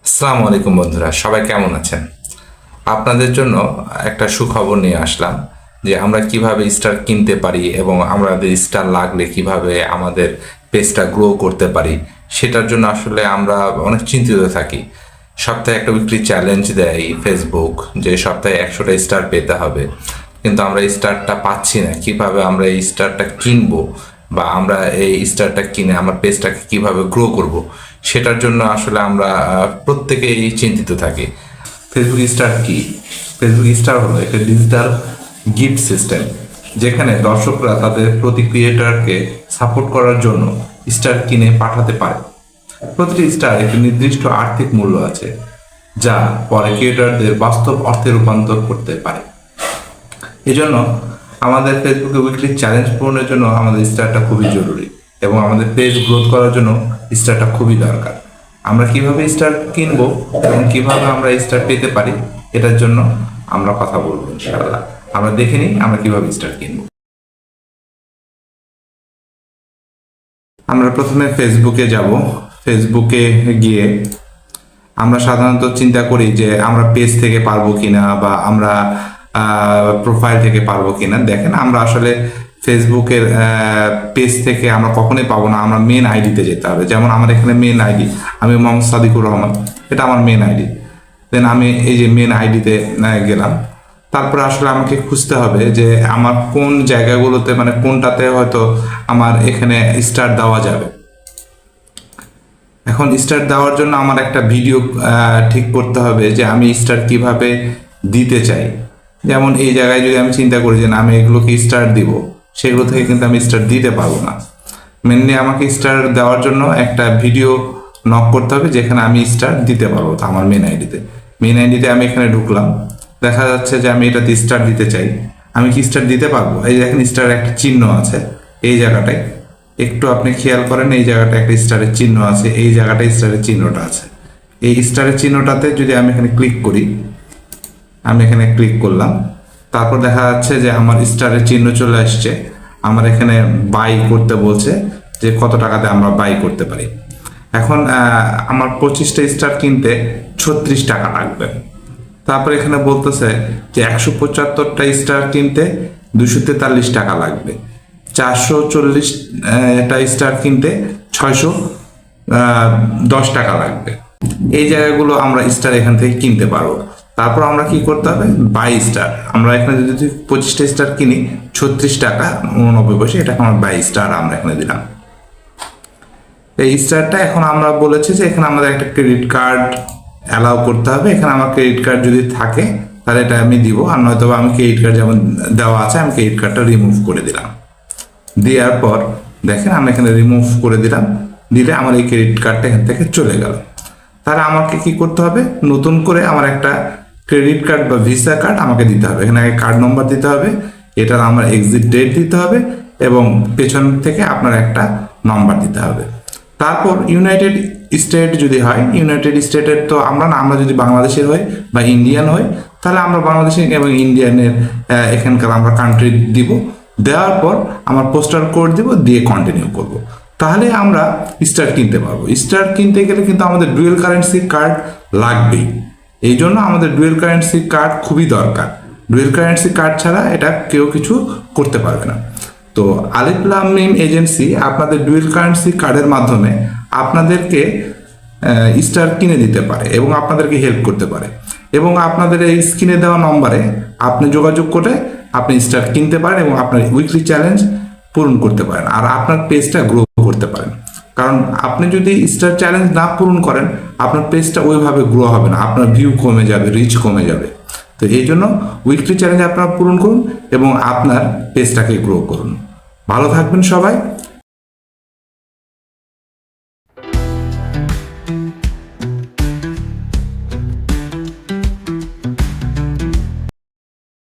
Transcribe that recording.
আসসালামু আলাইকুম বন্ধুরা, সবাই কেমন আছেন? আপনাদের জন্য একটা সুখবর নিয়ে আসলাম যে আমরা কিভাবে স্টার কিনতে পারি এবং আমাদের স্টার লাগলে কিভাবে আমাদের পেজটা গ্রো করতে পারি সেটার জন্য আসলে আমরা অনেক চিন্তিত থাকি। সপ্তাহে একটা উইকলি চ্যালেঞ্জ দেয় ফেসবুক যে সপ্তাহে 100টা স্টার পেতে হবে, কিন্তু আমরা এই স্টারটা পাচ্ছি না। কিভাবে আমরা এই স্টারটা কিনবো বা আমরা এই স্টারটা কিনে আমার পেজটাকে কিভাবে গ্রো করব সেটার জন্য আসলে আমরা প্রত্যেকেই চিন্তিত থাকি। ফেসবুক স্টার কি? ফেসবুক স্টার হলো একটা ডিজিটাল গিফট সিস্টেম, যেখানে দর্শকরা তাদের প্রতি ক্রিয়েটরকে সাপোর্ট করার জন্য স্টার কিনে পাঠাতে পারে। প্রতিটি স্টার একটি নির্দিষ্ট আর্থিক মূল্য আছে, যা পরে ক্রিয়েটরদের বাস্তব অর্থে রূপান্তর করতে পারে। এজন্য আমাদের ফেসবুকে উইকলি চ্যালেঞ্জ পূরণের জন্য আমাদের স্টারটা খুবই জরুরি এবং আমাদের পেজ গ্রোথ করার জন্য স্টারটা খুবই দরকার। আমরা কিভাবে স্টার কিনবো এবং কিভাবে আমরা স্টার পেতে পারি এটার জন্য আমরা কথা বলবো ইনশাআল্লাহ। আমরা দেখে নিই আমরা কিভাবে স্টার কিনবো। আমরা প্রথমে ফেসবুকে যাব। ফেসবুকে গিয়ে আমরা সাধারণত চিন্তা করি যে আমরা পেজ থেকে পারবো কিনা বা আমরা প্রোফাইল থেকে পারবো কিনা। দেখেন, আমরা আসলে ফেসবুকের পেজ থেকে আমরা কখনোই পাবো না, আমরা মেন আইডিতে যেতে হবে। যেমন আমার এখানে মেন আইডি, আমি মোহাম্মদ সাদিকুর রহমান, এটা আমার মেন আইডি। দেন আমি এই যে মেন আইডিতে গেলাম। তারপরে আসলে আমাকে খুঁজতে হবে যে আমার কোন জায়গাগুলোতে, মানে কোনটাতে হয়তো আমার এখানে স্টার দেওয়া যাবে। এখন স্টার দেওয়ার জন্য আমার একটা ভিডিও ঠিক করতে হবে যে আমি স্টার কিভাবে দিতে চাই। যেমন এই জায়গায় যদি আমি চিন্তা করি যে না আমি এগুলোকে স্টার দিব, সেগুলো থেকে কিন্তু আমি স্টার দিতে পারবো না। মেনলি আমাকে স্টার দেওয়ার জন্য একটা ভিডিও নক করতে হবে যেখানে আমি স্টার দিতে পারবো। তো আমার মেন আইডিতে আমি এখানে ঢুকলাম, দেখা যাচ্ছে যে আমি এটাতে স্টার দিতে চাই। আমি কি স্টার দিতে পারবো? এই দেখেন স্টার একটা চিহ্ন আছে এই জায়গাটায়, একটু আপনি খেয়াল করেন, এই জায়গাটা একটা স্টারের চিহ্ন আছে, এই জায়গাটায় স্টারের চিহ্নটা আছে। এই স্টারের চিহ্নটাতে যদি আমি এখানে ক্লিক করি, আমি এখানে ক্লিক করলাম, তারপর দেখা যাচ্ছে যে আমার স্টারের চিহ্ন চলে আসছে। আমার এখানে বাই করতে বলছে যে কত টাকাতে আমরা বাই করতে পারি। এখন আমার 25টা স্টার কিনতে 36 টাকা লাগবে। তারপর এখানে বলতেছে যে 175টা স্টার কিনতে 243 টাকা লাগবে, 440টা স্টার কিনতে 610 টাকা লাগবে। এই জায়গাগুলো আমরা স্টার এখান থেকে কিনতে পারবো। তারপর আমরা কি করতে হবে? By star. আমরা এখানে যদি 25টা স্টার কিনি 36 টাকা 89 পয়সা, এটা আমার বাই স্টার আমরা এখানে দিলাম। এই স্টারটা এখন আমরা বলেছি যে এখানে আমাদের একটা ক্রেডিট কার্ড অ্যালাউ করতে হবে। এখানে আমার ক্রেডিট কার্ড যদি থাকে তাহলে এটা আমি দিব, আর নয়তো আমি ক্রেডিট কার্ড যেমন দেওয়া আছে আমি ক্রেডিট কার্ডটা রিমুভ করে দিলাম। দেওয়ার পর দেখেন আমি এখানে রিমুভ করে দিলাম, দিলে আমার এই ক্রেডিট কার্ডটা এখান থেকে চলে গেল। তাহলে আমাকে কি করতে হবে? নতুন করে আমার একটা ক্রেডিট কার্ড বা ভিসা কার্ড আমাকে দিতে হবে। এখানে আগে কার্ড নম্বর দিতে হবে, এটার আমার এক্সিট ডেট দিতে হবে এবং পেছন থেকে আপনার একটা নম্বর দিতে হবে। তারপর ইউনাইটেড স্টেট যদি হয়, ইউনাইটেড স্টেটের তো আমরা না, আমরা যদি বাংলাদেশের হই বা ইন্ডিয়ান হই তাহলে আমরা বাংলাদেশের এবং ইন্ডিয়ানের এখানকার আমরা কান্ট্রি দিব। দেওয়ার পর আমার পোস্টাল কোড দিব, দিয়ে কন্টিনিউ করব। তাহলে আমরা স্টার কিনতে পারবো। স্টার কিনতে গেলে কিন্তু আমাদের ডুয়েল কারেন্সি কার্ড লাগবেই। এই জন্য আমাদের ডুয়েল কারেন্সি কার্ড খুবই দরকার। ডুয়েল কারেন্সি কার্ড ছাড়া এটা কেউ কিছু করতে পারবে না। তো আলিফ লাম মিম এজেন্সি আপনাদের ডুয়েল কারেন্সি কার্ডের মাধ্যমে আপনাদেরকে স্টার কিনে দিতে পারে এবং আপনাদেরকে হেল্প করতে পারে, এবং আপনাদের এই স্ক্রিনে দেওয়া নম্বরে আপনি যোগাযোগ করে আপনি স্টার কিনতে পারেন এবং আপনার উইকলি চ্যালেঞ্জ পূরণ করতে পারেন, আর আপনার পেজটা গ্রো করতে পারেন। কারণ আপনি যদি স্টার চ্যালেঞ্জ না পূরণ করেন আপনার পেজটা ওইভাবে গ্রো হবে না, আপনার ভিউ কমে যাবে, রিচ কমে যাবে। তো এই জন্য উইকলি চ্যালেঞ্জ আপনারা পূরণ করুন এবং আপনার পেজটাকে গ্রো করুন। ভালো থাকবেন সবাই।